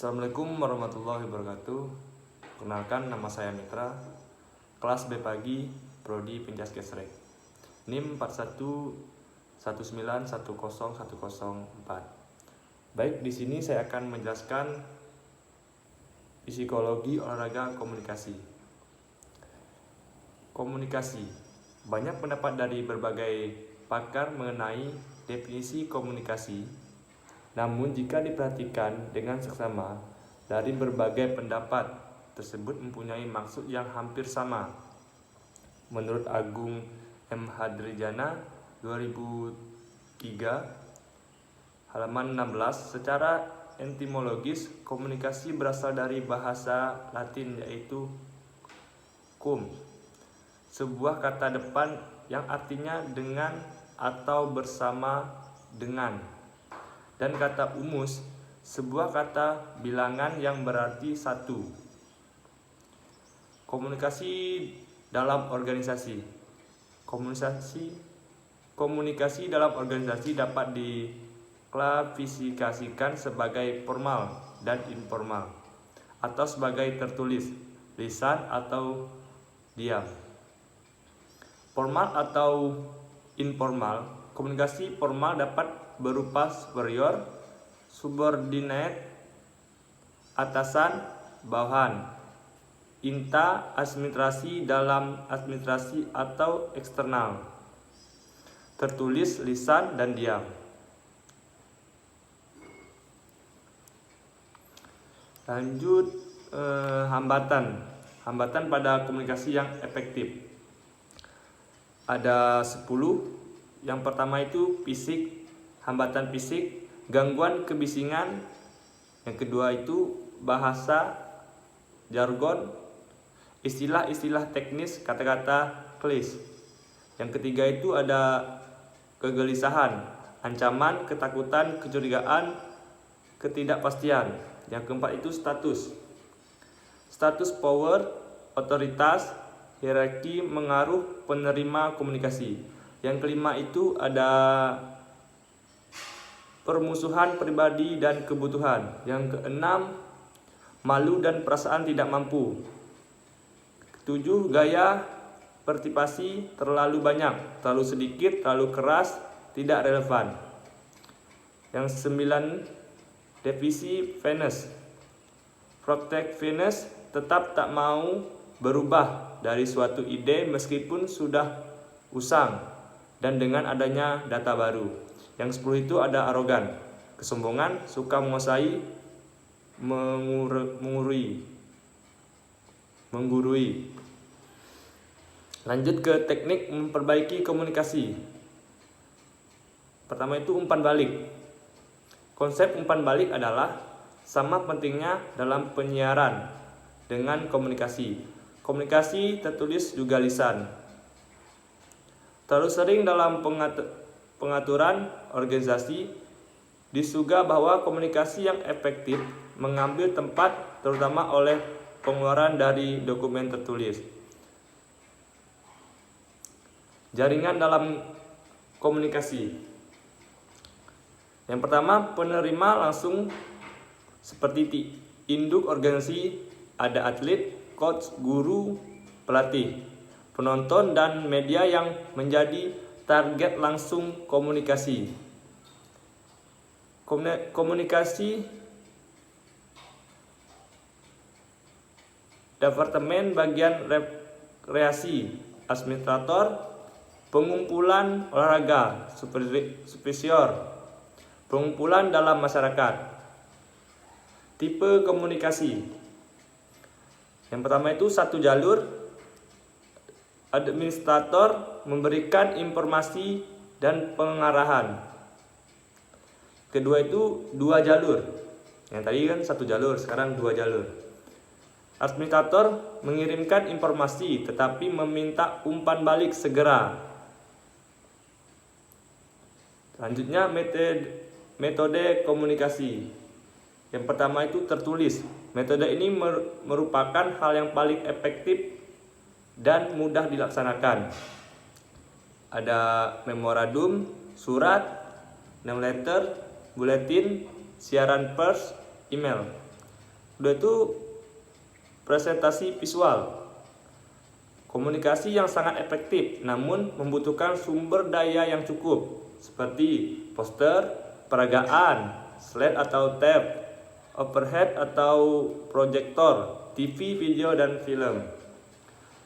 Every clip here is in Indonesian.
Assalamualaikum warahmatullahi wabarakatuh. Kenalkan, nama saya Mitra, kelas B pagi, Prodi Pinjas Gesrek, NIM 4119101004. Baik, di sini saya akan menjelaskan psikologi olahraga komunikasi. Komunikasi. Banyak pendapat dari berbagai pakar mengenai definisi komunikasi. Namun jika diperhatikan dengan seksama, dari berbagai pendapat tersebut mempunyai maksud yang hampir sama. Menurut Agung M. Hadrijana 2003 halaman 16, secara etimologis komunikasi berasal dari bahasa Latin yaitu cum, sebuah kata depan yang artinya dengan atau bersama dengan, dan kata umus, sebuah kata bilangan yang berarti satu. Komunikasi dalam organisasi. Komunikasi dalam organisasi dapat diklasifikasikan sebagai formal dan informal, atau sebagai tertulis, lisan atau diam. Formal atau informal. Komunikasi formal dapat berupa superior, subordinate, atasan, bawahan, inta, administrasi, dalam administrasi atau eksternal, tertulis, lisan, dan diam. Lanjut, hambatan pada komunikasi yang efektif. Ada 10. Yang pertama itu fisik, hambatan fisik, gangguan kebisingan. Yang kedua itu bahasa, jargon, istilah-istilah teknis, kata-kata klis. Yang ketiga itu ada kegelisahan, ancaman, ketakutan, kecurigaan, ketidakpastian. Yang keempat itu status power, otoritas, hierarki, mengaruh, penerima komunikasi. Yang kelima itu ada permusuhan pribadi dan kebutuhan. Yang keenam, malu dan perasaan tidak mampu. Ketujuh, gaya pertipasi, terlalu banyak, terlalu sedikit, terlalu keras, tidak relevan. Yang sembilan, definisi Venus. Protagonist tetap tak mau berubah dari suatu ide meskipun sudah usang dan dengan adanya data baru. Yang 10 itu ada arogan, kesombongan, suka menguasai, menggurui. Lanjut ke teknik memperbaiki komunikasi. Pertama itu umpan balik. Konsep umpan balik adalah sama pentingnya dalam penyiaran dengan komunikasi. Komunikasi tertulis juga lisan. Terlalu sering dalam pengaturan organisasi disuga bahwa komunikasi yang efektif mengambil tempat terutama oleh pengeluaran dari dokumen tertulis. Jaringan dalam komunikasi. Yang pertama, penerima langsung seperti induk organisasi, ada atlet, coach, guru, pelatih, penonton, dan media yang menjadi target langsung komunikasi. Komunikasi departemen bagian rekreasi, administrator, pengumpulan olahraga, supervisor, pengumpulan dalam masyarakat. Tipe komunikasi. Yang pertama itu satu jalur. Administrator memberikan informasi dan pengarahan. Kedua itu dua jalur. Yang tadi kan satu jalur, sekarang dua jalur. Administrator mengirimkan informasi tetapi meminta umpan balik segera. Selanjutnya metode komunikasi. Yang pertama itu tertulis. Metode ini merupakan hal yang paling efektif dan mudah dilaksanakan. Ada memorandum, surat, newsletter, buletin, siaran pers, email. Kedua itu presentasi visual. Komunikasi yang sangat efektif namun membutuhkan sumber daya yang cukup seperti poster, peragaan, slide atau tab, overhead atau proyektor, TV, video, dan film.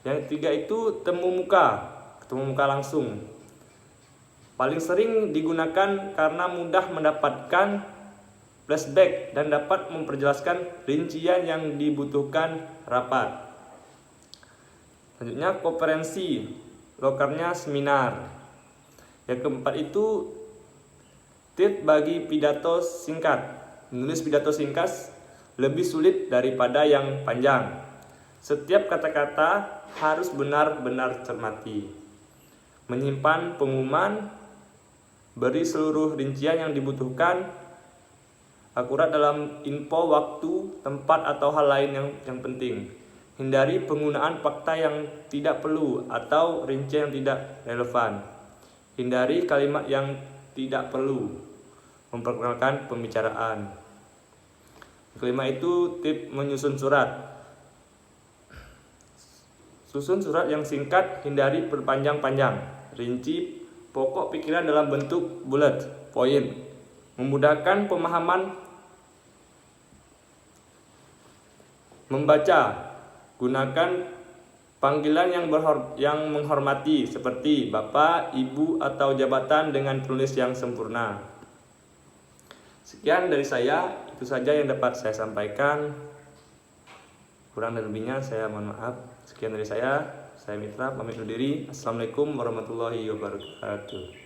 Yang ketiga itu ketemu muka langsung. Paling sering digunakan karena mudah mendapatkan flashback dan dapat memperjelaskan rincian yang dibutuhkan rapat. Selanjutnya konferensi, lokernya seminar. Yang keempat itu tips bagi pidato singkat. Menulis pidato singkat lebih sulit daripada yang panjang. Setiap kata-kata harus benar-benar cermati. Menyimpan pengumuman, beri seluruh rincian yang dibutuhkan, akurat dalam info waktu, tempat atau hal lain yang penting. Hindari penggunaan fakta yang tidak perlu atau rincian yang tidak relevan. Hindari kalimat yang tidak perlu. Memperkenalkan pembicaraan. Kelima itu tips menyusun surat. Susun surat yang singkat, hindari berpanjang-panjang. Rinci pokok pikiran dalam bentuk bullet point. Memudahkan pemahaman. Membaca. Gunakan panggilan yang menghormati seperti Bapak, Ibu, atau jabatan dengan tulis yang sempurna. Sekian dari saya, itu saja yang dapat saya sampaikan. Kurang dan lebihnya saya mohon maaf. Sekian dari saya Mitra, pamit undur diri. Assalamualaikum warahmatullahi wabarakatuh.